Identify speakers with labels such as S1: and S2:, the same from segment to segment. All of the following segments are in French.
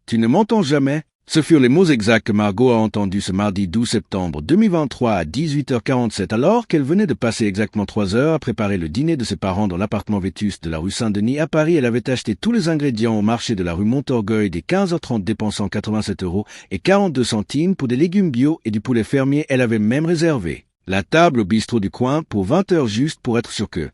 S1: Tu ne m'entends jamais? Ce furent les mots exacts que Margot a entendus ce mardi 12 septembre 2023 à 18h47 alors qu'elle venait de passer exactement 3 heures à préparer le dîner de ses parents dans l'appartement vétuste de la rue Saint-Denis à Paris. Elle avait acheté tous les ingrédients au marché de la rue Montorgueil dès 15h30 dépensant 87 € et 42 centimes pour des légumes bio et du poulet fermier. Elle avait même réservé la table au bistrot du coin pour 20h juste pour être sûre que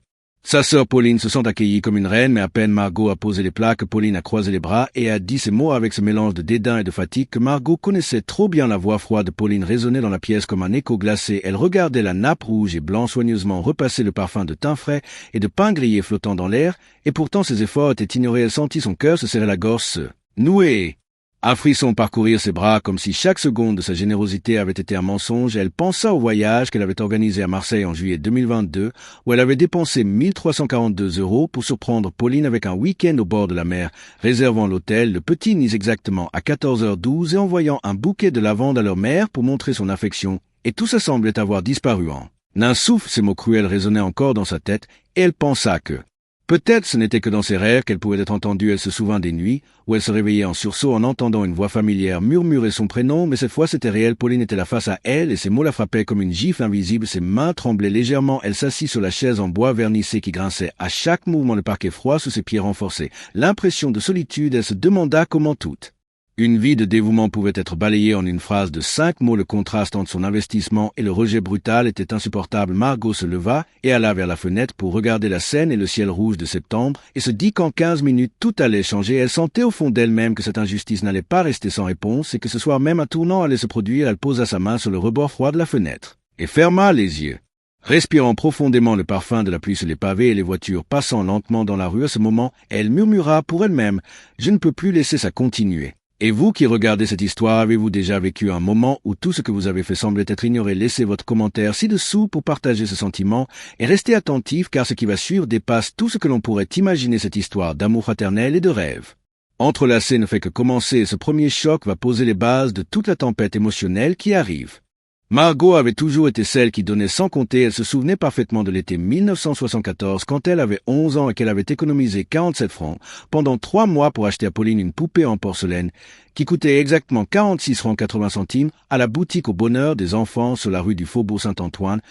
S1: sa sœur Pauline se sent accueillie comme une reine, mais à peine Margot a posé les plats que Pauline a croisé les bras et a dit ces mots avec ce mélange de dédain et de fatigue que Margot connaissait trop bien. La voix froide de Pauline résonnait dans la pièce comme un écho glacé. Elle regardait la nappe rouge et blanc soigneusement repasser le parfum de thym frais et de pain grillé flottant dans l'air, et pourtant ses efforts étaient ignorés. Elle sentit son cœur se serrer la gorge, se nouer. Un frisson parcourir ses bras comme si chaque seconde de sa générosité avait été un mensonge. Elle pensa au voyage qu'elle avait organisé à Marseille en juillet 2022, où elle avait dépensé 1342 € pour surprendre Pauline avec un week-end au bord de la mer, réservant l'hôtel Le Petit Nice exactement à 14h12 et envoyant un bouquet de lavande à leur mère pour montrer son affection. Et tout ça semblait avoir disparu en un souffle. Ces mots cruels résonnaient encore dans sa tête, et elle pensa que peut-être ce n'était que dans ses rêves qu'elle pouvait être entendue. Elle se souvint des nuits où elle se réveillait en sursaut en entendant une voix familière murmurer son prénom, mais cette fois c'était réel. Pauline était là face à elle et ses mots la frappaient comme une gifle invisible. Ses mains tremblaient légèrement. Elle s'assit sur la chaise en bois vernissé qui grinçait à chaque mouvement. Le parquet froid sous ses pieds renforçait l'impression de solitude. Elle se demanda comment toute une vie de dévouement pouvait être balayée en une phrase de 5 mots. Le contraste entre son investissement et le rejet brutal était insupportable. Margot se leva et alla vers la fenêtre pour regarder la Seine et le ciel rouge de septembre et se dit qu'en 15 minutes tout allait changer. Elle sentait au fond d'elle-même que cette injustice n'allait pas rester sans réponse et que ce soir même un tournant allait se produire. Elle posa sa main sur le rebord froid de la fenêtre et ferma les yeux, respirant profondément le parfum de la pluie sur les pavés et les voitures passant lentement dans la rue. À ce moment, elle murmura pour elle-même « Je ne peux plus laisser ça continuer ». Et vous qui regardez cette histoire, avez-vous déjà vécu un moment où tout ce que vous avez fait semblait être ignoré? Laissez votre commentaire ci-dessous pour partager ce sentiment et restez attentif car ce qui va suivre dépasse tout ce que l'on pourrait imaginer. Cette histoire d'amour fraternel et de rêve entrelacé ne fait que commencer et ce premier choc va poser les bases de toute la tempête émotionnelle qui arrive. Margot avait toujours été celle qui donnait sans compter. Elle se souvenait parfaitement de l'été 1974 quand elle avait 11 ans et qu'elle avait économisé 47 francs pendant 3 mois pour acheter à Pauline une poupée en porcelaine qui coûtait exactement 46 francs 80 centimes à la boutique au bonheur des enfants sur la rue du Faubourg Saint-Antoine.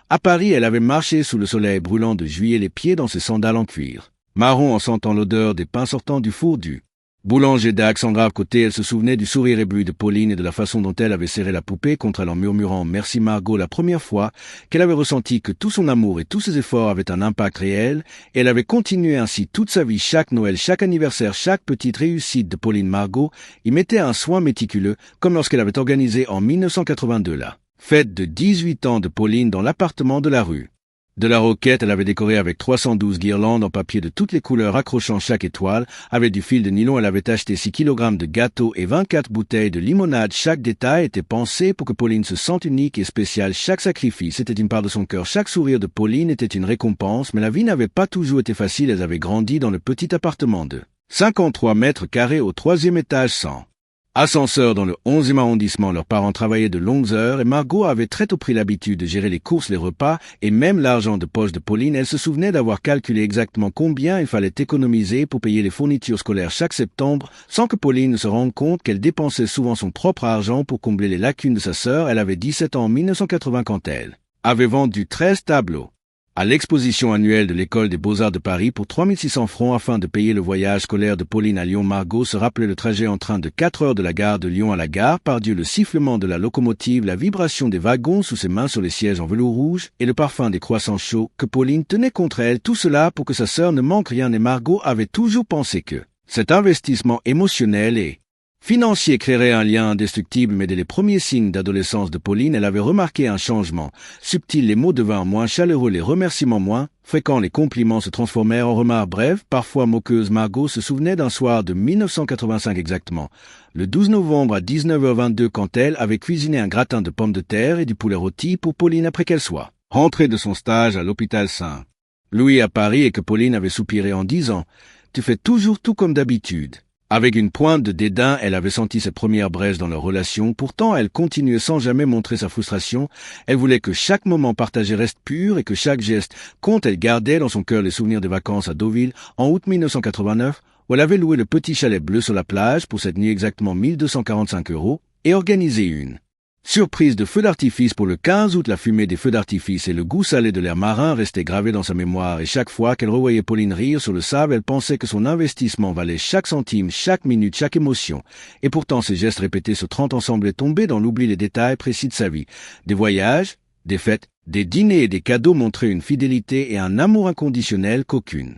S1: À Paris, elle avait marché sous le soleil brûlant de juillet, les pieds dans ses sandales en cuir marron en sentant l'odeur des pains sortant du four du boulanger d'Alexandra. À côté, elle se souvenait du sourire ébloui de Pauline et de la façon dont elle avait serré la poupée contre elle en murmurant « Merci Margot ». La première fois qu'elle avait ressenti que tout son amour et tous ses efforts avaient un impact réel, et elle avait continué ainsi toute sa vie. Chaque Noël, chaque anniversaire, chaque petite réussite de Pauline, Margot y mettait un soin méticuleux, comme lorsqu'elle avait organisé en 1982 la fête de 18 ans de Pauline dans l'appartement de la rue de la Roquette. Elle avait décoré avec 312 guirlandes en papier de toutes les couleurs accrochant chaque étoile. Avec du fil de nylon, elle avait acheté 6 kg de gâteaux et 24 bouteilles de limonade. Chaque détail était pensé pour que Pauline se sente unique et spéciale. Chaque sacrifice était une part de son cœur. Chaque sourire de Pauline était une récompense. Mais la vie n'avait pas toujours été facile. Elles avaient grandi dans le petit appartement de 53 mètres carrés au 3e étage sans ascenseur dans le 11e arrondissement. Leurs parents travaillaient de longues heures et Margot avait très tôt pris l'habitude de gérer les courses, les repas et même l'argent de poche de Pauline. Elle se souvenait d'avoir calculé exactement combien il fallait économiser pour payer les fournitures scolaires chaque septembre sans que Pauline ne se rende compte qu'elle dépensait souvent son propre argent pour combler les lacunes de sa sœur. Elle avait 17 ans en 1980 quand elle avait vendu 13 tableaux à l'exposition annuelle de l'École des Beaux-Arts de Paris pour 3600 francs afin de payer le voyage scolaire de Pauline à Lyon. Margot se rappelait le trajet en train de 4 heures de la gare de Lyon à la gare. Par Dieu, le sifflement de la locomotive, la vibration des wagons sous ses mains sur les sièges en velours rouge et le parfum des croissants chauds que Pauline tenait contre elle. Tout cela pour que sa sœur ne manque rien, et Margot avait toujours pensé que cet investissement émotionnel et financier créerait un lien indestructible. Mais dès les premiers signes d'adolescence de Pauline, elle avait remarqué un changement subtil. Les mots devinrent moins chaleureux, les remerciements moins fréquents, les compliments se transformèrent en remarques brèves, parfois moqueuses. Margot se souvenait d'un soir de 1985 exactement, le 12 novembre à 19h22, quand elle avait cuisiné un gratin de pommes de terre et du poulet rôti pour Pauline après qu'elle soit rentrée de son stage à l'hôpital Saint-Louis à Paris et que Pauline avait soupiré en disant « Tu fais toujours tout comme d'habitude ». Avec une pointe de dédain, elle avait senti ses premières brèches dans leur relation. Pourtant, elle continuait sans jamais montrer sa frustration. Elle voulait que chaque moment partagé reste pur et que chaque geste compte. Elle gardait dans son cœur les souvenirs des vacances à Deauville en août 1989, où elle avait loué le petit chalet bleu sur la plage pour cette nuit exactement 1245 €, et organisé une surprise de feux d'artifice pour le 15 août. La fumée des feux d'artifice et le goût salé de l'air marin restaient gravés dans sa mémoire, et chaque fois qu'elle revoyait Pauline rire sur le sable, elle pensait que son investissement valait chaque centime, chaque minute, chaque émotion. Et pourtant, ces gestes répétés sur 30 ans semblaient tomber dans l'oubli les détails précis de sa vie. Des voyages, des fêtes, des dîners et des cadeaux montraient une fidélité et un amour inconditionnel qu'aucune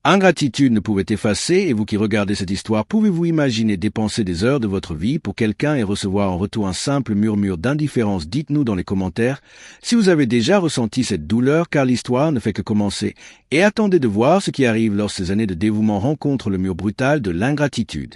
S1: ingratitude ne pouvait effacer. Et vous qui regardez cette histoire, pouvez-vous imaginer dépenser des heures de votre vie pour quelqu'un et recevoir en retour un simple murmure d'indifférence? Dites-nous dans les commentaires si vous avez déjà ressenti cette douleur, car l'histoire ne fait que commencer. Et attendez de voir ce qui arrive lorsque ces années de dévouement rencontrent le mur brutal de l'ingratitude.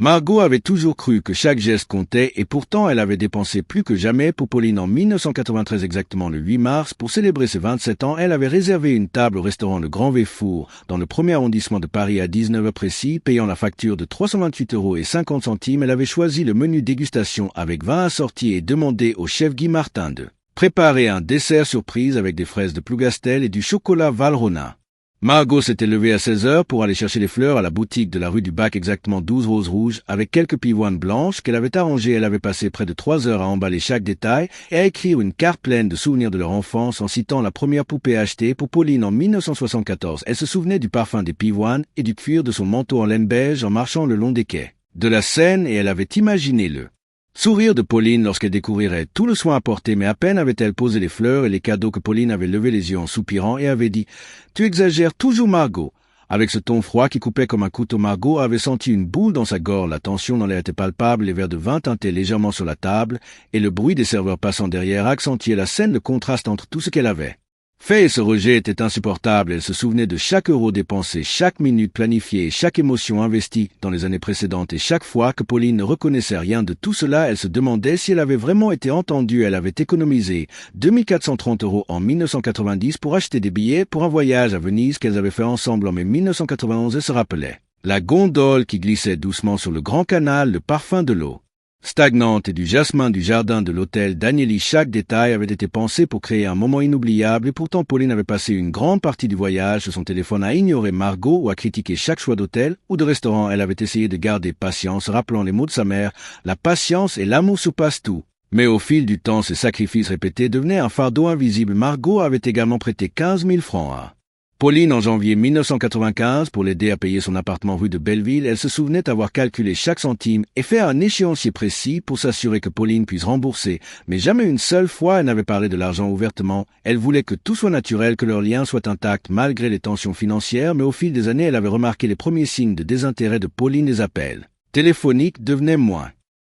S1: Margot avait toujours cru que chaque geste comptait, et pourtant elle avait dépensé plus que jamais pour Pauline. En 1993, exactement le 8 mars, pour célébrer ses 27 ans, elle avait réservé une table au restaurant Le Grand Véfour, dans le premier arrondissement de Paris à 19h précis, payant la facture de 328,50 €. Elle avait choisi le menu dégustation avec 20 assortis et demandé au chef Guy Martin de préparer un dessert surprise avec des fraises de Plougastel et du chocolat Valrhona. Margot s'était levée à 16h pour aller chercher les fleurs à la boutique de la rue du Bac, exactement 12 roses rouges, avec quelques pivoines blanches qu'elle avait arrangées. Elle avait passé près de 3 heures à emballer chaque détail et à écrire une carte pleine de souvenirs de leur enfance en citant la première poupée achetée pour Pauline en 1974. Elle se souvenait du parfum des pivoines et du cuir de son manteau en laine beige en marchant le long des quais de la Seine, et elle avait imaginé le sourire de Pauline lorsqu'elle découvrirait tout le soin apporté, mais à peine avait-elle posé les fleurs et les cadeaux que Pauline avait levé les yeux en soupirant et avait dit « Tu exagères toujours, Margot !» Avec ce ton froid qui coupait comme un couteau, Margot avait senti une boule dans sa gorge. La tension dans l'air était palpable, les verres de vin tintaient légèrement sur la table, et le bruit des serveurs passant derrière accentuait la scène. Le contraste entre tout ce qu'elle avait fait et ce rejet était insupportable. Elle se souvenait de chaque euro dépensé, chaque minute planifiée et chaque émotion investie dans les années précédentes. Et chaque fois que Pauline ne reconnaissait rien de tout cela, elle se demandait si elle avait vraiment été entendue. Elle avait économisé 2430 € en 1990 pour acheter des billets pour un voyage à Venise qu'elles avaient fait ensemble en mai 1991 et se rappelait la gondole qui glissait doucement sur le grand canal, le parfum de l'eau stagnante et du jasmin du jardin de l'hôtel d'Agnelli. Chaque détail avait été pensé pour créer un moment inoubliable, et pourtant Pauline avait passé une grande partie du voyage sur son téléphone à ignorer Margot ou à critiquer chaque choix d'hôtel ou de restaurant. Elle avait essayé de garder patience, rappelant les mots de sa mère « La patience et l'amour surpassent tout ». Mais au fil du temps, ces sacrifices répétés devenaient un fardeau invisible. Margot avait également prêté 15 000 francs à Pauline en janvier 1995 pour l'aider à payer son appartement rue de Belleville. Elle se souvenait avoir calculé chaque centime et fait un échéancier précis pour s'assurer que Pauline puisse rembourser. Mais jamais une seule fois elle n'avait parlé de l'argent ouvertement. Elle voulait que tout soit naturel, que leur lien soit intact malgré les tensions financières. Mais au fil des années, elle avait remarqué les premiers signes de désintérêt de Pauline. Les appels téléphoniques devenaient moins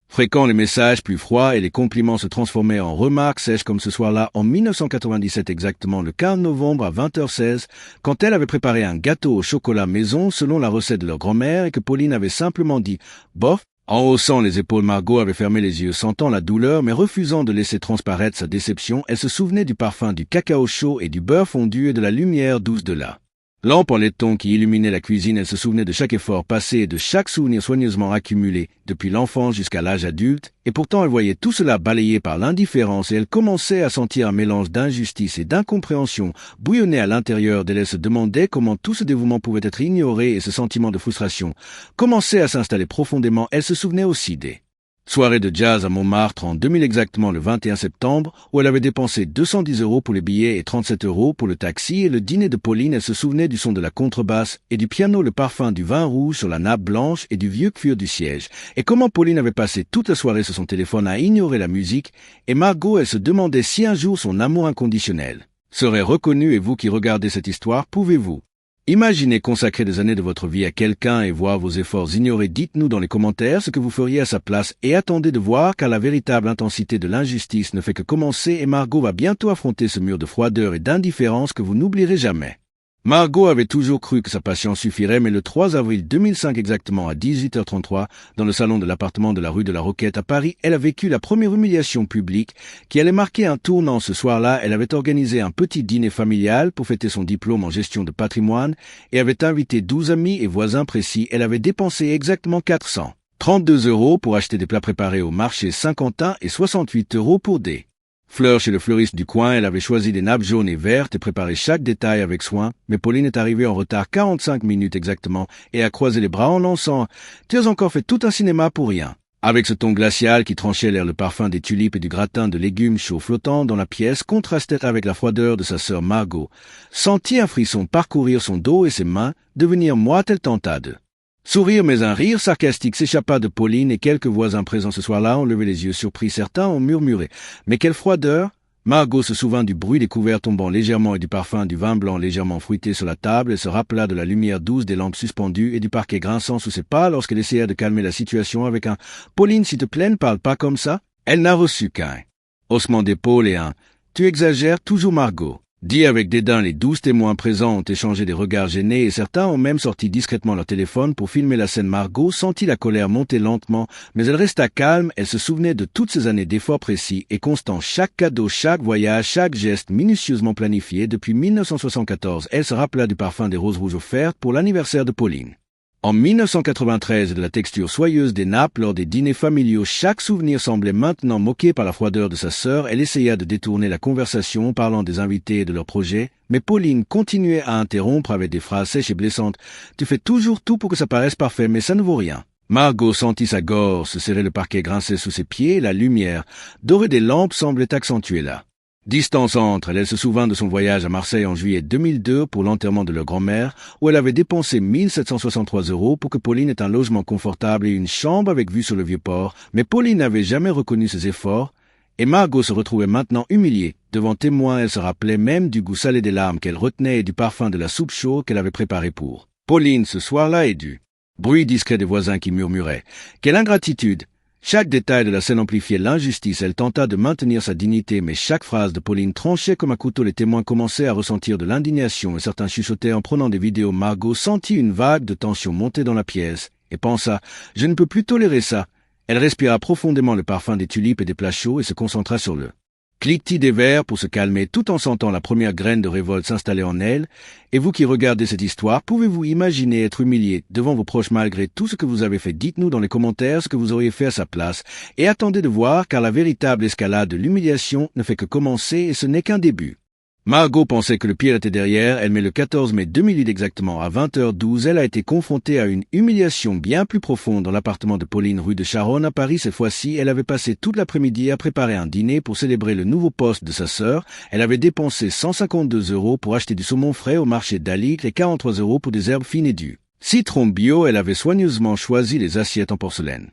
S1: fréquents, les messages plus froids et les compliments se transformaient en remarques sèches, comme ce soir-là en 1997, exactement le 15 novembre à 20h16, quand elle avait préparé un gâteau au chocolat maison selon la recette de leur grand-mère et que Pauline avait simplement dit « bof ». En haussant les épaules, Margot avait fermé les yeux, sentant la douleur, mais refusant de laisser transparaître sa déception. Elle se souvenait du parfum du cacao chaud et du beurre fondu et de la lumière douce de la lampe en laiton qui illuminait la cuisine. Elle se souvenait de chaque effort passé et de chaque souvenir soigneusement accumulé depuis l'enfance jusqu'à l'âge adulte, et pourtant elle voyait tout cela balayé par l'indifférence, et elle commençait à sentir un mélange d'injustice et d'incompréhension bouillonner à l'intérieur d'elle. Elle se demandait comment tout ce dévouement pouvait être ignoré, et ce sentiment de frustration commençait à s'installer profondément. Elle se souvenait aussi des soirée de jazz à Montmartre en 2000, exactement le 21 septembre, où elle avait dépensé 210 € pour les billets et 37 € pour le taxi, et le dîner de Pauline. Elle se souvenait du son de la contrebasse et du piano, le parfum du vin rouge sur la nappe blanche et du vieux cuir du siège. Et comment Pauline avait passé toute la soirée sur son téléphone à ignorer la musique. Et Margot, elle se demandait si un jour son amour inconditionnel serait reconnu. Et vous qui regardez cette histoire, pouvez-vous imaginez consacrer des années de votre vie à quelqu'un et voir vos efforts ignorés? Dites-nous dans les commentaires ce que vous feriez à sa place, et attendez de voir, car la véritable intensité de l'injustice ne fait que commencer, et Margot va bientôt affronter ce mur de froideur et d'indifférence que vous n'oublierez jamais. Margot avait toujours cru que sa patience suffirait, mais le 3 avril 2005, exactement à 18h33, dans le salon de l'appartement de la rue de la Roquette à Paris, elle a vécu la première humiliation publique qui allait marquer un tournant. Ce soir-là, elle avait organisé un petit dîner familial pour fêter son diplôme en gestion de patrimoine et avait invité 12 amis et voisins précis. Elle avait dépensé exactement 432 € pour acheter des plats préparés au marché Saint-Quentin et 68 € pour des Fleur chez le fleuriste du coin, elle avait choisi des nappes jaunes et vertes et préparé chaque détail avec soin, mais Pauline est arrivée en retard 45 minutes exactement et a croisé les bras en lançant « Tu as encore fait tout un cinéma pour rien ». Avec ce ton glacial qui tranchait l'air le parfum des tulipes et du gratin de légumes chauds flottants dans la pièce contrastait avec la froideur de sa sœur Margot, sentit un frisson parcourir son dos et ses mains, devenir moite, elle tenta de sourire, mais un rire sarcastique s'échappa de Pauline et quelques voisins présents ce soir-là ont levé les yeux surpris. Certains ont murmuré « Mais quelle froideur !» Margot se souvint du bruit des couverts tombant légèrement et du parfum du vin blanc légèrement fruité sur la table et se rappela de la lumière douce des lampes suspendues et du parquet grinçant sous ses pas lorsqu'elle essaya de calmer la situation avec un « Pauline, s'il te plaît, ne parle pas comme ça !» Elle n'a reçu qu'un haussement d'épaule et un « Tu exagères toujours, Margot !» Dit avec dédain, les 12 témoins présents ont échangé des regards gênés et certains ont même sorti discrètement leur téléphone pour filmer la scène. Margot sentit la colère monter lentement, mais elle resta calme. Elle se souvenait de toutes ces années d'efforts précis et constants, chaque cadeau, chaque voyage, chaque geste minutieusement planifié depuis 1974. Elle se rappela du parfum des roses rouges offertes pour l'anniversaire de Pauline. En 1993, de la texture soyeuse des nappes lors des dîners familiaux, chaque souvenir semblait maintenant moqué par la froideur de sa sœur. Elle essaya de détourner la conversation, parlant des invités et de leurs projets, mais Pauline continuait à interrompre avec des phrases sèches et blessantes. « Tu fais toujours tout pour que ça paraisse parfait, mais ça ne vaut rien. » Margot sentit sa gorge se serrer, le parquet grinçait sous ses pieds, et la lumière dorée des lampes semblait accentuer la distance entre elle. Elle se souvint de son voyage à Marseille en juillet 2002 pour l'enterrement de leur grand-mère, où elle avait dépensé 1763 € pour que Pauline ait un logement confortable et une chambre avec vue sur le Vieux-Port, mais Pauline n'avait jamais reconnu ses efforts, et Margot se retrouvait maintenant humiliée. Devant témoins, elle se rappelait même du goût salé des larmes qu'elle retenait et du parfum de la soupe chaude qu'elle avait préparée pour Pauline ce soir-là et du bruit discret des voisins qui murmuraient « Quelle ingratitude !» Chaque détail de la scène amplifiait l'injustice. Elle tenta de maintenir sa dignité, mais chaque phrase de Pauline tranchait comme un couteau. Les témoins commençaient à ressentir de l'indignation et certains chuchotaient en prenant des vidéos. Margot sentit une vague de tension monter dans la pièce et pensa « Je ne peux plus tolérer ça ». Elle respira profondément le parfum des tulipes et des plats chauds et se concentra sur le cliquetis des verres pour se calmer tout en sentant la première graine de révolte s'installer en elle. Et vous qui regardez cette histoire, pouvez-vous imaginer être humilié devant vos proches malgré tout ce que vous avez fait? Dites-nous dans les commentaires ce que vous auriez fait à sa place. Et attendez de voir, car la véritable escalade de l'humiliation ne fait que commencer et ce n'est qu'un début. Margot pensait que le pire était derrière elle, mais le 14 mai 2008 exactement à 20h12, elle a été confrontée à une humiliation bien plus profonde dans l'appartement de Pauline rue de Charonne à Paris. Cette fois-ci, elle avait passé toute l'après-midi à préparer un dîner pour célébrer le nouveau poste de sa sœur. Elle avait dépensé 152 € pour acheter du saumon frais au marché d'Aligre et 43 € pour des herbes fines et du citron bio. Elle avait soigneusement choisi les assiettes en porcelaine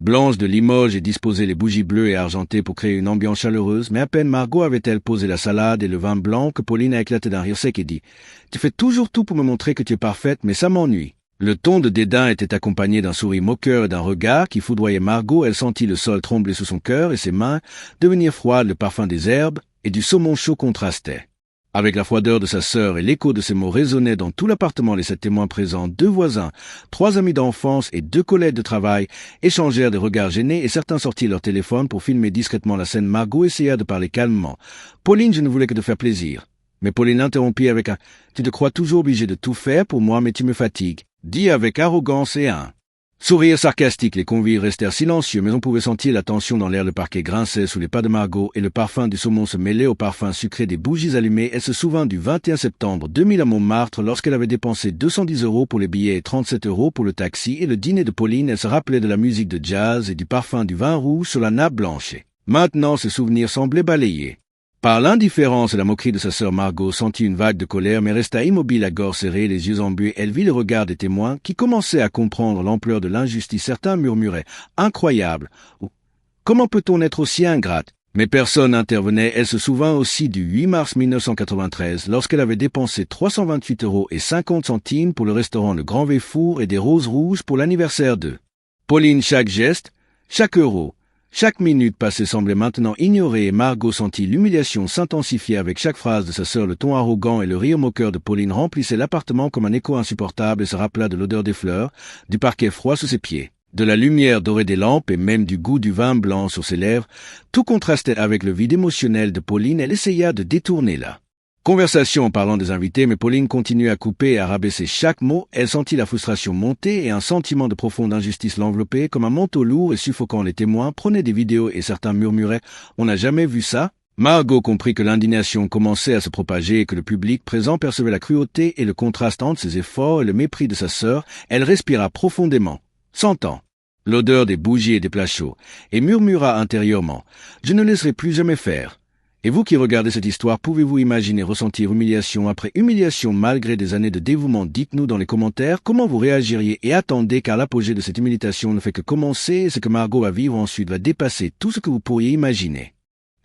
S1: blanche de Limoges et disposé les bougies bleues et argentées pour créer une ambiance chaleureuse, mais à peine Margot avait-elle posé la salade et le vin blanc que Pauline a éclaté d'un rire sec et dit « Tu fais toujours tout pour me montrer que tu es parfaite, mais ça m'ennuie. » Le ton de dédain était accompagné d'un sourire moqueur et d'un regard qui foudroyait Margot. Elle sentit le sol trembler sous son cœur et ses mains devenir froides. Le parfum des herbes et du saumon chaud contrastait avec la froideur de sa sœur et l'écho de ses mots résonnait dans tout l'appartement. Les 7 témoins présents, 2 voisins, 3 amis d'enfance et 2 collègues de travail échangèrent des regards gênés et certains sortirent leur téléphone pour filmer discrètement la scène. Margot essaya de parler calmement. « Pauline, je ne voulais que te faire plaisir. » Mais Pauline l'interrompit avec un « Tu te crois toujours obligé de tout faire pour moi, mais tu me fatigues. » Dit avec arrogance et un sourire sarcastique. Les convives restèrent silencieux, mais on pouvait sentir la tension dans l'air. Le parquet grinçait sous les pas de Margot et le parfum du saumon se mêlait au parfum sucré des bougies allumées. Elle se souvint du 21 septembre 2000 à Montmartre lorsqu'elle avait dépensé 210 € pour les billets et 37 € pour le taxi et le dîner de Pauline. Elle se rappelait de la musique de jazz et du parfum du vin rouge sur la nappe blanche. Maintenant, ses souvenirs semblaient balayés par l'indifférence et la moquerie de sa sœur. Margot sentit une vague de colère, mais resta immobile, la gorge serrée, les yeux embués. Elle vit le regard des témoins, qui commençaient à comprendre l'ampleur de l'injustice. Certains murmuraient « Incroyable !» ou « Comment peut-on être aussi ingrate ?» Mais personne n'intervenait. Elle se souvint aussi du 8 mars 1993, lorsqu'elle avait dépensé 328 € et 50 centimes pour le restaurant Le Grand Véfour et des roses rouges pour l'anniversaire de Pauline. Chaque geste, chaque euro, chaque minute passée semblait maintenant ignorée et Margot sentit l'humiliation s'intensifier avec chaque phrase de sa sœur. Le ton arrogant et le rire moqueur de Pauline remplissaient l'appartement comme un écho insupportable et se rappela de l'odeur des fleurs, du parquet froid sous ses pieds, de la lumière dorée des lampes et même du goût du vin blanc sur ses lèvres. Tout contrastait avec le vide émotionnel de Pauline. Elle essaya de détourner la conversation en parlant des invités, mais Pauline continuait à couper et à rabaisser chaque mot. Elle sentit la frustration monter et un sentiment de profonde injustice l'envelopper comme un manteau lourd et suffocant. Les témoins prenaient des vidéos et certains murmuraient « On n'a jamais vu ça ». Margot comprit que l'indignation commençait à se propager et que le public présent percevait la cruauté et le contraste entre ses efforts et le mépris de sa sœur. Elle respira profondément, sentant l'odeur des bougies et des plats chauds, et murmura intérieurement « Je ne laisserai plus jamais faire ». Et vous qui regardez cette histoire, pouvez-vous imaginer ressentir humiliation après humiliation malgré des années de dévouement? Dites-nous dans les commentaires comment vous réagiriez et attendez, car l'apogée de cette humiliation ne fait que commencer et ce que Margot va vivre ensuite va dépasser tout ce que vous pourriez imaginer.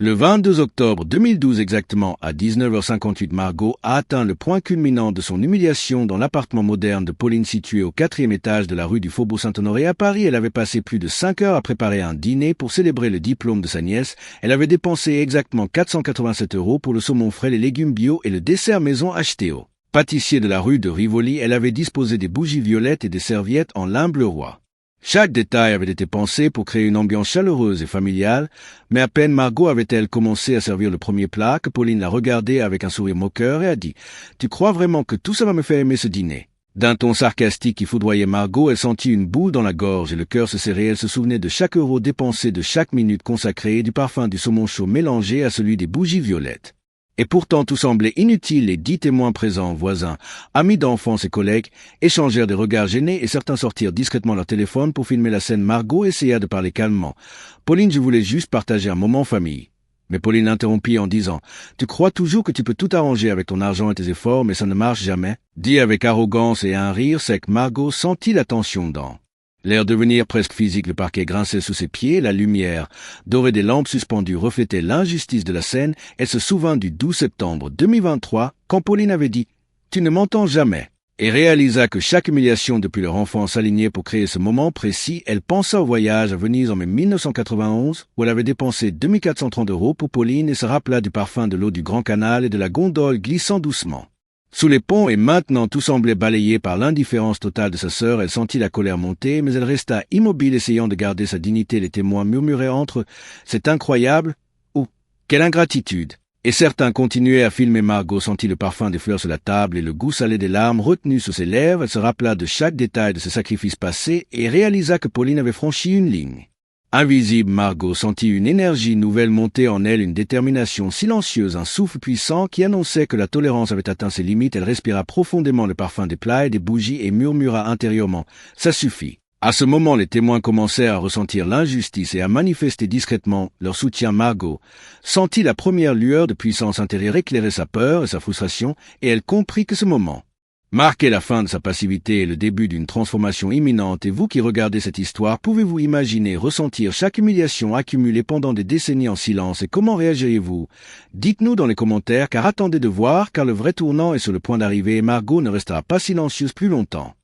S1: Le 22 octobre 2012 exactement à 19h58, Margot a atteint le point culminant de son humiliation dans l'appartement moderne de Pauline situé au 4e étage de la rue du Faubourg-Saint-Honoré à Paris. Elle avait passé plus de 5 heures à préparer un dîner pour célébrer le diplôme de sa nièce. Elle avait dépensé exactement 487 € pour le saumon frais, les légumes bio et le dessert maison acheté au pâtissier de la rue de Rivoli. Elle avait disposé des bougies violettes et des serviettes en lin bleu roi. Chaque détail avait été pensé pour créer une ambiance chaleureuse et familiale, mais à peine Margot avait-elle commencé à servir le premier plat que Pauline la regardait avec un sourire moqueur et a dit « Tu crois vraiment que tout ça va me faire aimer ce dîner ?» D'un ton sarcastique qui foudroyait Margot, elle sentit une boule dans la gorge et le cœur se serrait. Elle se souvenait de chaque euro dépensé, de chaque minute consacrée, du parfum du saumon chaud mélangé à celui des bougies violettes. Et pourtant tout semblait inutile. Les 10 témoins présents, voisins, amis d'enfance et collègues, échangèrent des regards gênés et certains sortirent discrètement leur téléphone pour filmer la scène. Margot essaya de parler calmement. « Pauline, je voulais juste partager un moment en famille. » Mais Pauline l'interrompit en disant « Tu crois toujours que tu peux tout arranger avec ton argent et tes efforts, mais ça ne marche jamais ?» Dit avec arrogance et un rire sec, Margot sentit la tension dans l'air devenir presque physique. Le parquet grinçait sous ses pieds, la lumière dorée des lampes suspendues reflétait l'injustice de la scène. Elle se souvint du 12 septembre 2023, quand Pauline avait dit « Tu ne m'entends jamais » et réalisa que chaque humiliation depuis leur enfance s'alignait pour créer ce moment précis. Elle pensa au voyage à Venise en mai 1991, où elle avait dépensé 2430 € pour Pauline et se rappela du parfum de l'eau du Grand Canal et de la gondole glissant doucement sous les ponts, et maintenant tout semblait balayé par l'indifférence totale de sa sœur. Elle sentit la colère monter, mais elle resta immobile, essayant de garder sa dignité. Les témoins murmuraient entre eux « C'est incroyable » ou « Quelle ingratitude !» Et certains continuaient à filmer. Margot sentit le parfum des fleurs sur la table et le goût salé des larmes retenues sur ses lèvres. Elle se rappela de chaque détail de ses sacrifices passés et réalisa que Pauline avait franchi une ligne invisible. Margot sentit une énergie nouvelle monter en elle, une détermination silencieuse, un souffle puissant qui annonçait que la tolérance avait atteint ses limites. Elle respira profondément le parfum des plats et des bougies et murmura intérieurement « Ça suffit ». À ce moment, les témoins commencèrent à ressentir l'injustice et à manifester discrètement leur soutien. Margot sentit la première lueur de puissance intérieure éclairer sa peur et sa frustration, et elle comprit que ce moment marquait la fin de sa passivité et le début d'une transformation imminente. Et vous qui regardez cette histoire, pouvez-vous imaginer ressentir chaque humiliation accumulée pendant des décennies en silence, et comment réagiriez-vous? Dites-nous dans les commentaires, car attendez de voir, car le vrai tournant est sur le point d'arriver et Margot ne restera pas silencieuse plus longtemps.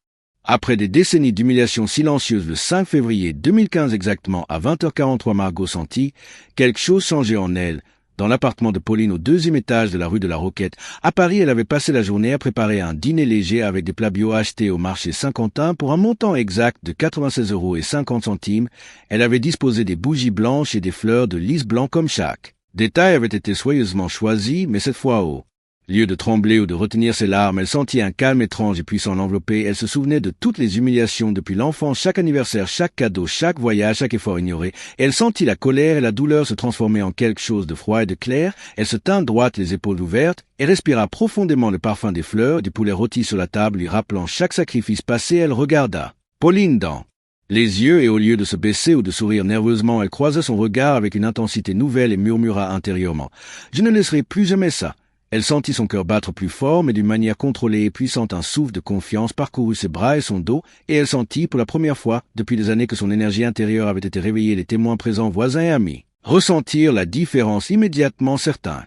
S1: Après des décennies d'humiliation silencieuse, le 5 février 2015 exactement à 20h43, Margot sentit quelque chose changer en elle. Dans l'appartement de Pauline au 2e étage de la rue de la Roquette, à Paris, elle avait passé la journée à préparer un dîner léger avec des plats bio achetés au marché Saint-Quentin pour un montant exact de 96,50 €. Elle avait disposé des bougies blanches et des fleurs de lys blanc comme chaque détail avait été soigneusement choisi, mais cette fois au lieu de trembler ou de retenir ses larmes, elle sentit un calme étrange et puissant l'envelopper. Elle se souvenait de toutes les humiliations depuis l'enfance, chaque anniversaire, chaque cadeau, chaque voyage, chaque effort ignoré. Et elle sentit la colère et la douleur se transformer en quelque chose de froid et de clair. Elle se tint droite, les épaules ouvertes, et respira profondément le parfum des fleurs, du poulet rôti sur la table, lui rappelant chaque sacrifice passé. Elle regarda Pauline dans les yeux, et au lieu de se baisser ou de sourire nerveusement, elle croisa son regard avec une intensité nouvelle et murmura intérieurement « Je ne laisserai plus jamais ça ». Elle sentit son cœur battre plus fort, mais d'une manière contrôlée et puissante. Un souffle de confiance parcourut ses bras et son dos, et elle sentit pour la première fois depuis des années que son énergie intérieure avait été réveillée. Les témoins présents, voisins et amis, ressentirent la différence immédiatement. Certains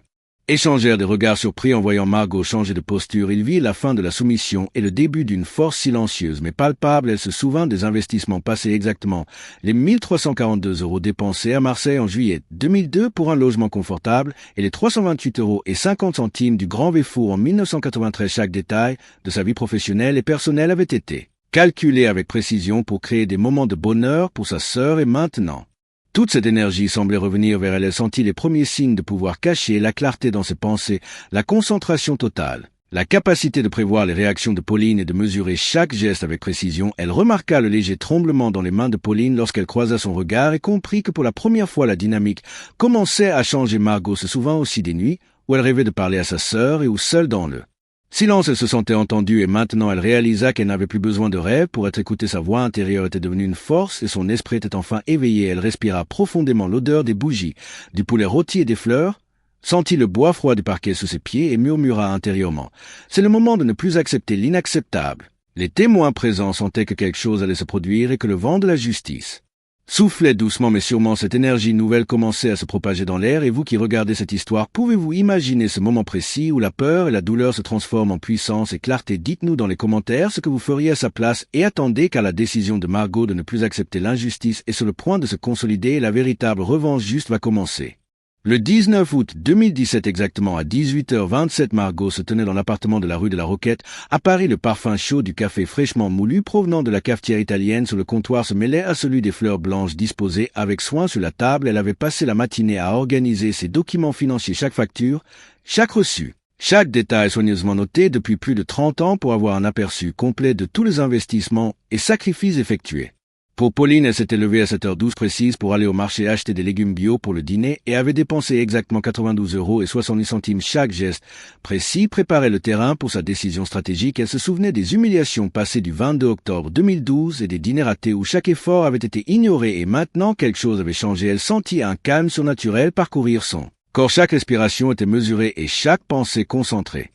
S1: échangèrent des regards surpris en voyant Margot changer de posture. Il vit la fin de la soumission et le début d'une force silencieuse mais palpable. Elle se souvint des investissements passés, exactement les 1342 € dépensés à Marseille en juillet 2002 pour un logement confortable et les 328,50 € du Grand Véfour en 1993. Chaque détail de sa vie professionnelle et personnelle avait été calculé avec précision pour créer des moments de bonheur pour sa sœur. Et maintenant, toute cette énergie semblait revenir vers elle. Elle sentit les premiers signes de pouvoir caché, la clarté dans ses pensées, la concentration totale. La capacité de prévoir les réactions de Pauline et de mesurer chaque geste avec précision, elle remarqua le léger tremblement dans les mains de Pauline lorsqu'elle croisa son regard et comprit que pour la première fois la dynamique commençait à changer. Margot se souvint aussi des nuits où elle rêvait de parler à sa sœur et où seule dans le silence elle se sentait entendue et maintenant elle réalisa qu'elle n'avait plus besoin de rêve pour être écoutée. Sa voix intérieure était devenue une force et son esprit était enfin éveillé. Elle respira profondément l'odeur des bougies, du poulet rôti et des fleurs, sentit le bois froid du parquet sous ses pieds et murmura intérieurement. C'est le moment de ne plus accepter l'inacceptable. Les témoins présents sentaient que quelque chose allait se produire et que le vent de la justice soufflait doucement mais sûrement. Cette énergie nouvelle commençait à se propager dans l'air et vous qui regardez cette histoire, pouvez-vous imaginer ce moment précis où la peur et la douleur se transforment en puissance et clarté? Dites-nous dans les commentaires ce que vous feriez à sa place et attendez car la décision de Margot de ne plus accepter l'injustice est sur le point de se consolider et la véritable revanche juste va commencer. Le 19 août 2017 exactement à 18h27, Margot se tenait dans l'appartement de la rue de la Roquette. À Paris, le parfum chaud du café fraîchement moulu provenant de la cafetière italienne sur le comptoir se mêlait à celui des fleurs blanches disposées avec soin sur la table. Elle avait passé la matinée à organiser ses documents financiers, chaque facture, chaque reçu, chaque détail soigneusement noté depuis plus de 30 ans pour avoir un aperçu complet de tous les investissements et sacrifices effectués. Pour Pauline, elle s'était levée à 7h12 précise pour aller au marché acheter des légumes bio pour le dîner et avait dépensé exactement 92,70 €. Chaque geste précis préparait le terrain pour sa décision stratégique. Elle se souvenait des humiliations passées du 22 octobre 2012 et des dîners ratés où chaque effort avait été ignoré et maintenant quelque chose avait changé. Elle sentit un calme surnaturel parcourir son corps. Chaque respiration était mesurée et chaque pensée concentrée.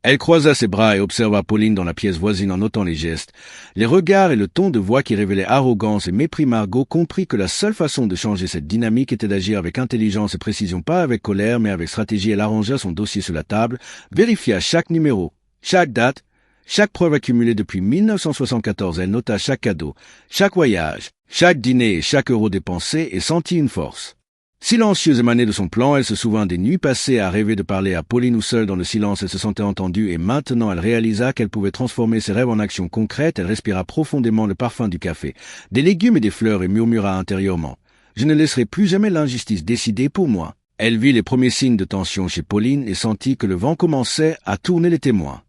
S1: Elle croisa ses bras et observa Pauline dans la pièce voisine en notant les gestes, les regards et le ton de voix qui révélaient arrogance et mépris. Margot comprit que la seule façon de changer cette dynamique était d'agir avec intelligence et précision, pas avec colère mais avec stratégie. Elle arrangea son dossier sur la table, vérifia chaque numéro, chaque date, chaque preuve accumulée depuis 1974. Elle nota chaque cadeau, chaque voyage, chaque dîner et chaque euro dépensé et sentit une force silencieuse émanait de son plan. Elle se souvint des nuits passées à rêver de parler à Pauline où seule dans le silence elle se sentait entendue et maintenant elle réalisa qu'elle pouvait transformer ses rêves en actions concrètes. Elle respira profondément le parfum du café, des légumes et des fleurs et murmura intérieurement « Je ne laisserai plus jamais l'injustice décider pour moi ». Elle vit les premiers signes de tension chez Pauline et sentit que le vent commençait à tourner. Les témoins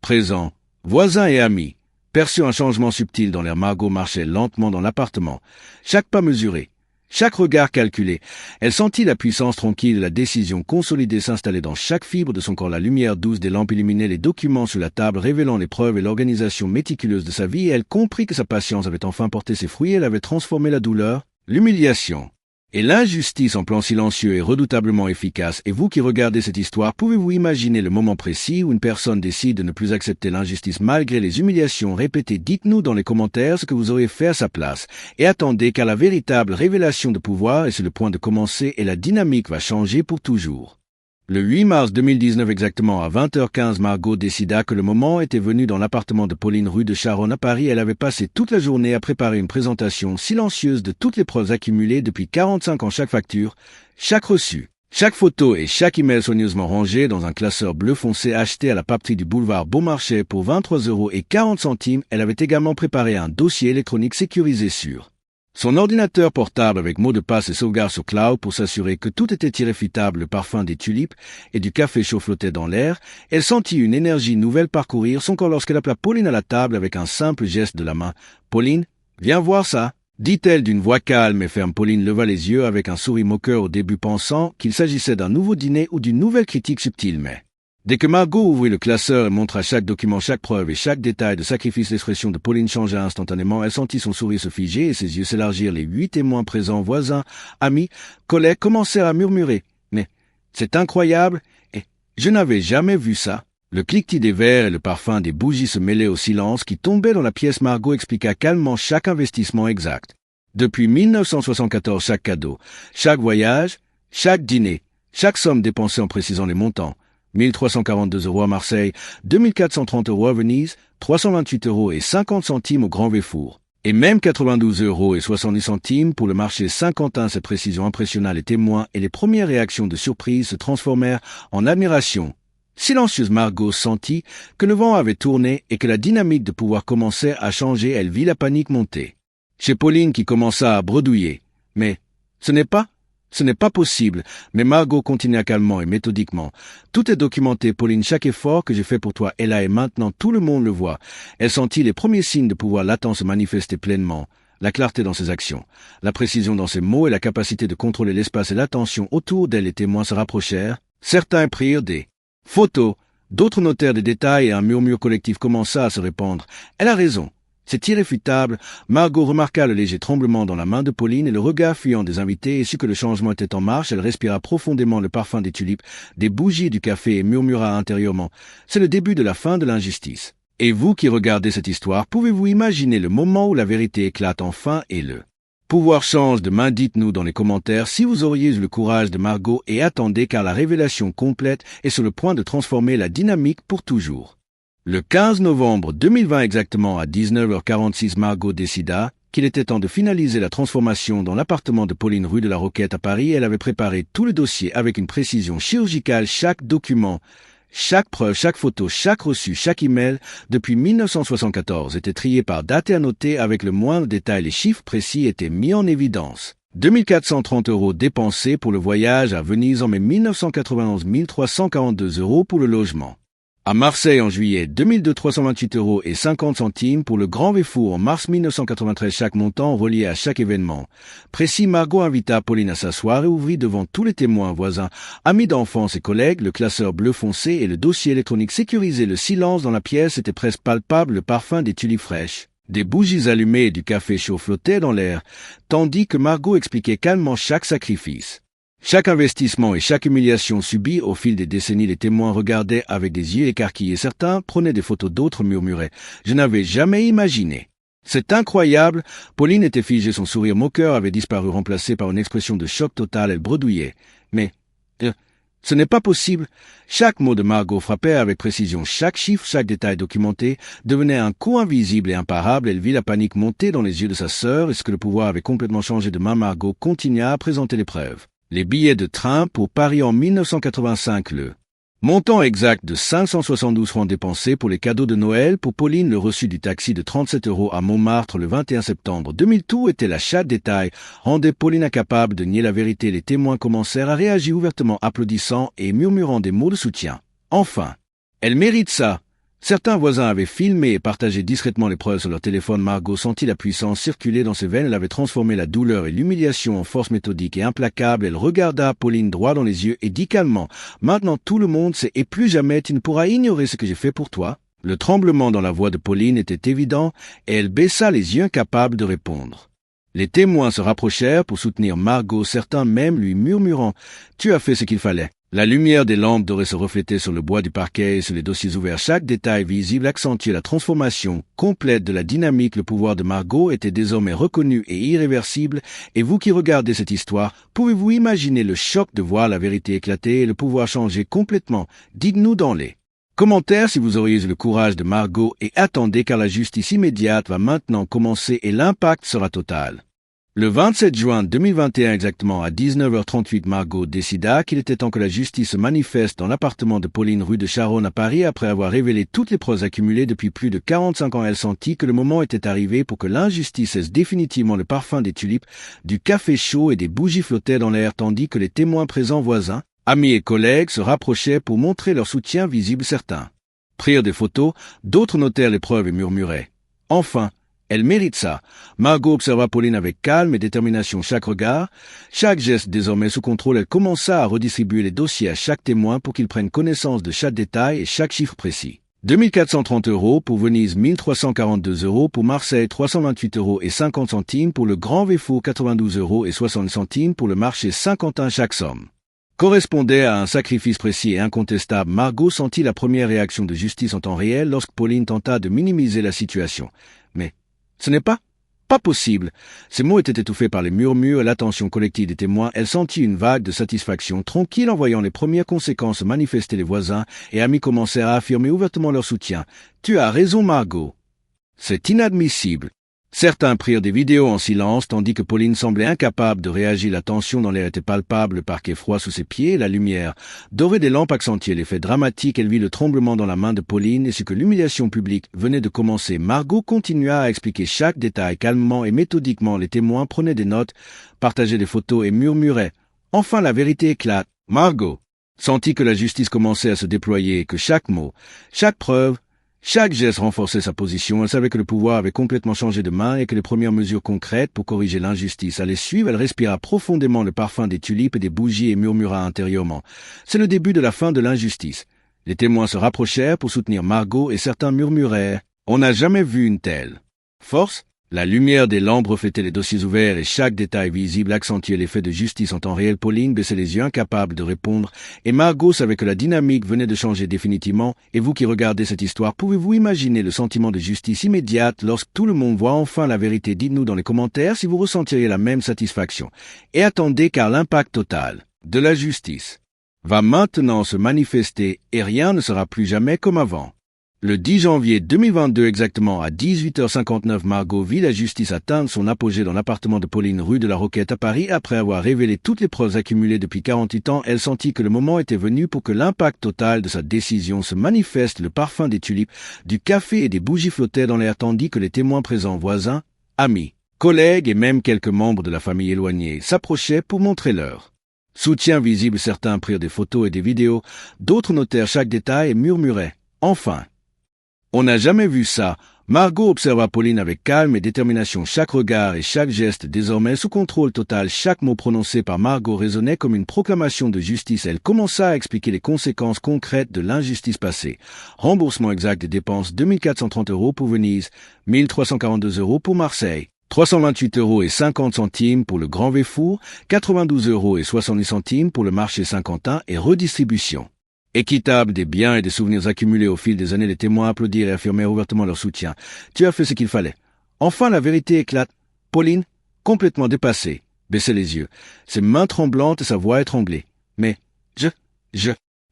S1: présents, voisins et amis, perçut un changement subtil dans l'air. Margot marchait lentement dans l'appartement, chaque pas mesuré, chaque regard calculé. Elle sentit la puissance tranquille de la décision consolidée s'installer dans chaque fibre de son corps. La lumière douce des lampes illuminait les documents sur la table, révélant les preuves et l'organisation méticuleuse de sa vie. Et elle comprit que sa patience avait enfin porté ses fruits. Elle avait transformé la douleur, l'humiliation et l'injustice en plan silencieux et redoutablement efficace. Et vous qui regardez cette histoire, pouvez-vous imaginer le moment précis où une personne décide de ne plus accepter l'injustice malgré les humiliations répétées? Dites-nous dans les commentaires ce que vous auriez fait à sa place. Et attendez car la véritable révélation de pouvoir est sur le point de commencer et la dynamique va changer pour toujours. Le 8 mars 2019 exactement à 20h15, Margot décida que le moment était venu. Dans l'appartement de Pauline rue de Charonne à Paris, elle avait passé toute la journée à préparer une présentation silencieuse de toutes les preuves accumulées depuis 45 ans, chaque facture, chaque reçu, chaque photo et chaque email soigneusement rangé dans un classeur bleu foncé acheté à la papeterie du boulevard Beaumarchais pour 23,40 €. Elle avait également préparé un dossier électronique sécurisé sur son ordinateur portable avec mot de passe et sauvegarde sur cloud pour s'assurer que tout était irréfutable. Le parfum des tulipes et du café chaud flottait dans l'air. Elle sentit une énergie nouvelle parcourir son corps lorsqu'elle appela Pauline à la table avec un simple geste de la main. « Pauline, viens voir ça », dit-elle d'une voix calme et ferme. Pauline leva les yeux avec un sourire moqueur au début, pensant qu'il s'agissait d'un nouveau dîner ou d'une nouvelle critique subtile. Mais dès que Margot ouvrit le classeur et montra chaque document, chaque preuve et chaque détail de sacrifice, l'expression de Pauline changea instantanément. Elle sentit son sourire se figer et ses yeux s'élargir. Les 8 témoins présents, voisins, amis, collègues, commencèrent à murmurer « Mais c'est incroyable et je n'avais jamais vu ça ». Le cliquetis des verres et le parfum des bougies se mêlaient au silence qui tombait dans la pièce. Margot expliqua calmement chaque investissement exact. Depuis 1974, chaque cadeau, chaque voyage, chaque dîner, chaque somme dépensée en précisant les montants. 1342 € à Marseille, 2430 € à Venise, 328,50 € au Grand Véfour, et même 92,70 € pour le marché Saint-Quentin. Cette précision impressionna les témoins et les premières réactions de surprise se transformèrent en admiration. Silencieuse, Margot sentit que le vent avait tourné et que la dynamique de pouvoir commençait à changer. Elle vit la panique monter chez Pauline qui commença à bredouiller. « Mais ce n'est pas Ce n'est pas possible, mais Margot continua calmement et méthodiquement. Tout est documenté, Pauline, chaque effort que j'ai fait pour toi est là et maintenant tout le monde le voit. Elle sentit les premiers signes de pouvoir latent se manifester pleinement. La clarté dans ses actions, la précision dans ses mots et la capacité de contrôler l'espace et l'attention autour d'elle. Les témoins se rapprochèrent. Certains prirent des photos, d'autres notèrent des détails et un murmure collectif commença à se répandre. Elle a raison. C'est irréfutable. Margot remarqua le léger tremblement dans la main de Pauline et le regard fuyant des invités, et sut que le changement était en marche. Elle respira profondément le parfum des tulipes, des bougies, du café et murmura intérieurement. C'est le début de la fin de l'injustice. Et vous qui regardez cette histoire, pouvez-vous imaginer le moment où la vérité éclate enfin et le pouvoir change de main? Dites-nous dans les commentaires si vous auriez eu le courage de Margot et attendez, car la révélation complète est sur le point de transformer la dynamique pour toujours. Le 15 novembre 2020 exactement à 19h46, Margot décida qu'il était temps de finaliser la transformation dans l'appartement de Pauline rue de la Roquette à Paris. Elle avait préparé tout le dossier avec une précision chirurgicale, chaque document, chaque preuve, chaque photo, chaque reçu, chaque email, depuis 1974, était trié par date et annoté avec le moindre détail. Les chiffres précis étaient mis en évidence. 2430 € dépensés pour le voyage à Venise en mai, 1991 1342 € pour le logement. À Marseille en juillet 2002, 328 € et 50 centimes pour le Grand Véfour en mars 1993, chaque montant relié à chaque événement. Précis, Margot invita Pauline à s'asseoir et ouvrit devant tous les témoins, voisins, amis d'enfance et collègues, le classeur bleu foncé et le dossier électronique sécurisé. Le silence dans la pièce était presque palpable, le parfum des tulipes fraîches, des bougies allumées et du café chaud flottait dans l'air, tandis que Margot expliquait calmement chaque sacrifice, chaque investissement et chaque humiliation subie au fil des décennies. Les témoins regardaient avec des yeux écarquillés. Certains prenaient des photos, d'autres murmuraient. Je n'avais jamais imaginé. C'est incroyable. Pauline était figée, son sourire moqueur avait disparu, remplacé par une expression de choc total. Elle bredouillait. Mais ce n'est pas possible. Chaque mot de Margot frappait avec précision. Chaque chiffre, chaque détail documenté devenait un coup invisible et imparable. Elle vit la panique monter dans les yeux de sa sœur. Est-ce que le pouvoir avait complètement changé de main? Margot continua à présenter les preuves. Les billets de train pour Paris en 1985, le montant exact de 572 francs dépensés pour les cadeaux de Noël pour Pauline, le reçu du taxi de 37 € à Montmartre le 21 septembre 2000. Tout était là, chaque détail rendait Pauline incapable de nier la vérité. Les témoins commencèrent à réagir ouvertement, applaudissant et murmurant des mots de soutien. Enfin, elle mérite ça. Certains voisins avaient filmé et partagé discrètement les preuves sur leur téléphone. Margot sentit la puissance circuler dans ses veines. Elle avait transformé la douleur et l'humiliation en force méthodique et implacable. Elle regarda Pauline droit dans les yeux et dit calmement, « Maintenant tout le monde sait et plus jamais tu ne pourras ignorer ce que j'ai fait pour toi. » Le tremblement dans la voix de Pauline était évident et elle baissa les yeux, incapable de répondre. Les témoins se rapprochèrent pour soutenir Margot, certains même lui murmurant, « Tu as fait ce qu'il fallait. » La lumière des lampes dorées se reflétait sur le bois du parquet et sur les dossiers ouverts. Chaque détail visible accentuait la transformation complète de la dynamique. Le pouvoir de Margot était désormais reconnu et irréversible. Et vous qui regardez cette histoire, pouvez-vous imaginer le choc de voir la vérité éclater et le pouvoir changer complètement? Dites-nous dans les commentaires si vous auriez eu le courage de Margot et attendez, car la justice immédiate va maintenant commencer et l'impact sera total. Le 27 juin 2021 exactement à 19h38, Margot décida qu'il était temps que la justice se manifeste dans l'appartement de Pauline rue de Charonne à Paris. Après avoir révélé toutes les preuves accumulées depuis plus de 45 ans, elle sentit que le moment était arrivé pour que l'injustice cesse définitivement. Le parfum des tulipes, du café chaud et des bougies flottaient dans l'air, tandis que les témoins présents, voisins, amis et collègues se rapprochaient pour montrer leur soutien visible. Certains prirent des photos, d'autres notèrent les preuves et murmuraient. Enfin, elle mérite ça. Margot observa Pauline avec calme et détermination. Chaque regard, chaque geste désormais sous contrôle. Elle commença à redistribuer les dossiers à chaque témoin pour qu'il prenne connaissance de chaque détail et chaque chiffre précis. 2430 € pour Venise, 1342 € pour Marseille, 328 € et 50 centimes pour le Grand Véfour, 92 € et 60 centimes pour le marché Saint-Quentin. Chaque somme correspondait à un sacrifice précis et incontestable. Margot sentit la première réaction de justice en temps réel lorsque Pauline tenta de minimiser la situation. Mais ce n'est pas possible. Ces mots étaient étouffés par les murmures et l'attention collective des témoins. Elle sentit une vague de satisfaction, tranquille en voyant les premières conséquences manifester. Les voisins et amis commencèrent à affirmer ouvertement leur soutien. « Tu as raison, Margot. C'est inadmissible. » Certains prirent des vidéos en silence, tandis que Pauline semblait incapable de réagir. La tension dans l'air était palpable, le parquet froid sous ses pieds, la lumière dorée des lampes accentuait l'effet dramatique. Elle vit le tremblement dans la main de Pauline et ce que l'humiliation publique venait de commencer. Margot continua à expliquer chaque détail calmement et méthodiquement. Les témoins prenaient des notes, partageaient des photos et murmuraient. Enfin la vérité éclate. Margot sentit que la justice commençait à se déployer et que chaque mot, chaque preuve, chaque geste renforçait sa position. Elle savait que le pouvoir avait complètement changé de main et que les premières mesures concrètes pour corriger l'injustice allaient suivre. Elle respira profondément le parfum des tulipes et des bougies et murmura intérieurement. C'est le début de la fin de l'injustice. Les témoins se rapprochèrent pour soutenir Margot et certains murmurèrent « On n'a jamais vu une telle force ». La lumière des lampes reflétait les dossiers ouverts et chaque détail visible accentuait l'effet de justice en temps réel. Pauline baissait les yeux incapable de répondre et Margot savait que la dynamique venait de changer définitivement. Et vous qui regardez cette histoire, pouvez-vous imaginer le sentiment de justice immédiate lorsque tout le monde voit enfin la vérité? Dites-nous dans les commentaires si vous ressentiriez la même satisfaction. Et attendez car l'impact total de la justice va maintenant se manifester et rien ne sera plus jamais comme avant. Le 10 janvier 2022 exactement à 18h59, Margot vit la justice atteindre son apogée dans l'appartement de Pauline rue de la Roquette à Paris. Après avoir révélé toutes les preuves accumulées depuis 48 ans, elle sentit que le moment était venu pour que l'impact total de sa décision se manifeste. Le parfum des tulipes, du café et des bougies flottaient dans l'air tandis que les témoins présents, voisins, amis, collègues et même quelques membres de la famille éloignée s'approchaient pour montrer leur soutien visible. Certains prirent des photos et des vidéos, d'autres notèrent chaque détail et murmuraient « Enfin !» On n'a jamais vu ça. Margot observa Pauline avec calme et détermination. Chaque regard et chaque geste désormais sous contrôle total. Chaque mot prononcé par Margot résonnait comme une proclamation de justice. Elle commença à expliquer les conséquences concrètes de l'injustice passée. Remboursement exact des dépenses, 2430 € pour Venise, 1342 € pour Marseille, 328 € et 50 centimes pour le Grand Véfour, 92 € et 70 centimes pour le marché Saint-Quentin et redistribution équitable des biens et des souvenirs accumulés au fil des années. Les témoins applaudirent et affirmèrent ouvertement leur soutien. Tu as fait ce qu'il fallait. Enfin, la vérité éclate. Pauline, complètement dépassée, baissait les yeux, ses mains tremblantes et sa voix étranglée. Mais,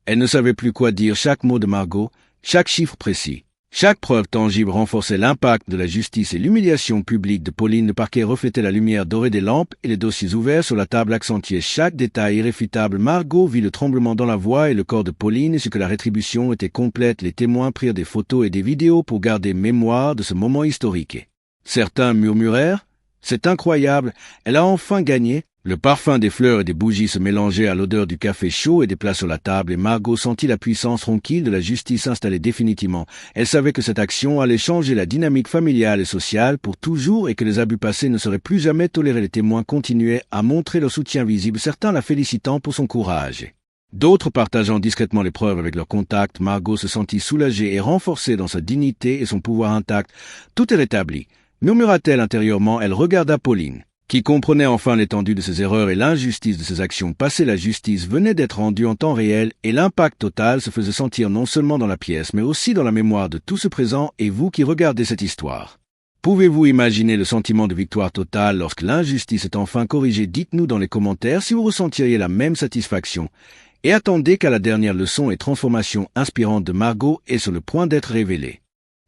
S1: Elle ne savait plus quoi dire. Chaque mot de Margot, chaque chiffre précis, chaque preuve tangible renforçait l'impact de la justice et l'humiliation publique de Pauline. Le parquet reflétait la lumière dorée des lampes et les dossiers ouverts sur la table accentuaient chaque détail irréfutable. Margot vit le tremblement dans la voix et le corps de Pauline et ce que la rétribution était complète. Les témoins prirent des photos et des vidéos pour garder mémoire de ce moment historique. Certains murmurèrent « C'est incroyable, elle a enfin gagné ». Le parfum des fleurs et des bougies se mélangeait à l'odeur du café chaud et des plats sur la table et Margot sentit la puissance tranquille de la justice s'installer définitivement. Elle savait que cette action allait changer la dynamique familiale et sociale pour toujours et que les abus passés ne seraient plus jamais tolérés. Les témoins continuaient à montrer leur soutien visible, certains la félicitant pour son courage. D'autres partageant discrètement les preuves avec leurs contacts. Margot se sentit soulagée et renforcée dans sa dignité et son pouvoir intact. Tout est rétabli, murmura-t-elle intérieurement. Elle regarda Pauline, qui comprenait enfin l'étendue de ses erreurs et l'injustice de ses actions passées. La justice venait d'être rendue en temps réel et l'impact total se faisait sentir non seulement dans la pièce, mais aussi dans la mémoire de tout ce présent. Et vous qui regardez cette histoire, pouvez-vous imaginer le sentiment de victoire totale lorsque l'injustice est enfin corrigée? Dites-nous dans les commentaires si vous ressentiriez la même satisfaction. Et attendez qu'à la dernière leçon et transformation inspirante de Margot est sur le point d'être révélée.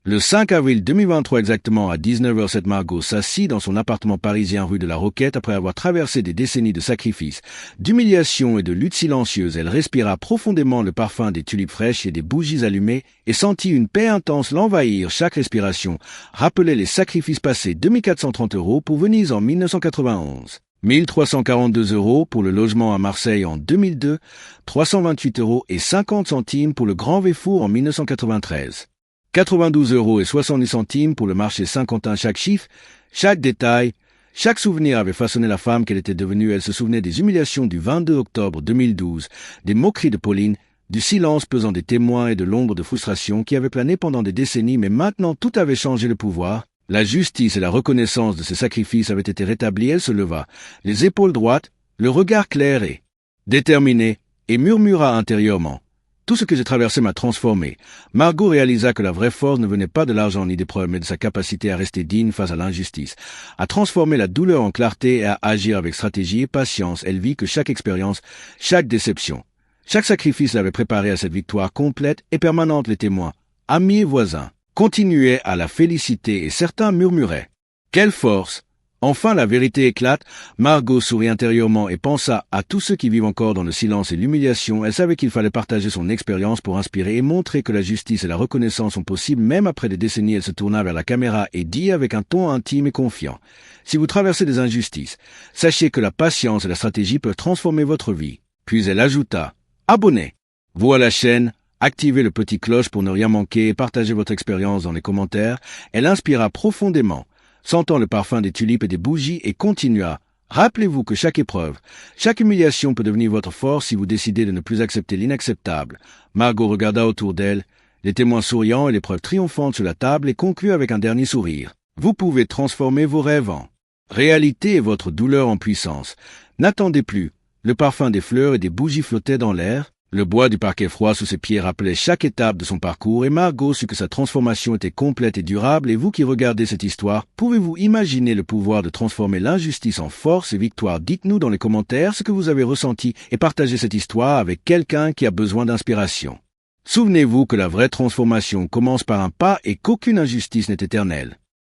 S1: Le 5 avril 2023 exactement à 19h07, Margot s'assit dans son appartement parisien rue de la Roquette après avoir traversé des décennies de sacrifices, d'humiliation et de lutte silencieuse. Elle respira profondément le parfum des tulipes fraîches et des bougies allumées et sentit une paix intense l'envahir. Chaque respiration rappelait les sacrifices passés. 2430 € pour Venise en 1991. 1342 € pour le logement à Marseille en 2002, 328 € et 50 centimes pour le Grand Véfour en 1993. 92 € et 70 centimes pour le marché Saint-Quentin. Chaque chiffre, chaque détail, chaque souvenir avait façonné la femme qu'elle était devenue. Elle se souvenait des humiliations du 22 octobre 2012, des moqueries de Pauline, du silence pesant des témoins et de l'ombre de frustration qui avait plané pendant des décennies. Mais maintenant tout avait changé. Le pouvoir, la justice et la reconnaissance de ses sacrifices avaient été rétablis. Elle se leva, les épaules droites, le regard clair et déterminé, et murmura intérieurement. Tout ce que j'ai traversé m'a transformé. Margot réalisa que la vraie force ne venait pas de l'argent ni des preuves, mais de sa capacité à rester digne face à l'injustice, à transformer la douleur en clarté et à agir avec stratégie et patience. Elle vit que chaque expérience, chaque déception, chaque sacrifice l'avait préparée à cette victoire complète et permanente. Les témoins, amis et voisins, continuaient à la féliciter et certains murmuraient « Quelle force ! Enfin, la vérité éclate. Margot sourit intérieurement et pensa à tous ceux qui vivent encore dans le silence et l'humiliation. Elle savait qu'il fallait partager son expérience pour inspirer et montrer que la justice et la reconnaissance sont possibles même après des décennies. Elle se tourna vers la caméra et dit avec un ton intime et confiant: si vous traversez des injustices, sachez que la patience et la stratégie peuvent transformer votre vie. Puis elle ajouta: abonnez-vous à la chaîne, activez le petit cloche pour ne rien manquer et partagez votre expérience dans les commentaires. Elle inspira profondément, sentant le parfum des tulipes et des bougies, et continua: rappelez-vous que chaque épreuve, chaque humiliation peut devenir votre force si vous décidez de ne plus accepter l'inacceptable. Margot regarda autour d'elle, les témoins souriants et l'épreuve triomphante sur la table, et conclut avec un dernier sourire: vous pouvez transformer vos rêves en réalité et votre douleur en puissance. N'attendez plus. Le parfum des fleurs et des bougies flottait dans l'air. Le bois du parquet froid sous ses pieds rappelait chaque étape de son parcours, et Margot sut que sa transformation était complète et durable. Et vous qui regardez cette histoire, pouvez-vous imaginer le pouvoir de transformer l'injustice en force et victoire? Dites-nous dans les commentaires ce que vous avez ressenti et partagez cette histoire avec quelqu'un qui a besoin d'inspiration. Souvenez-vous que la vraie transformation commence par un pas et qu'aucune injustice n'est éternelle.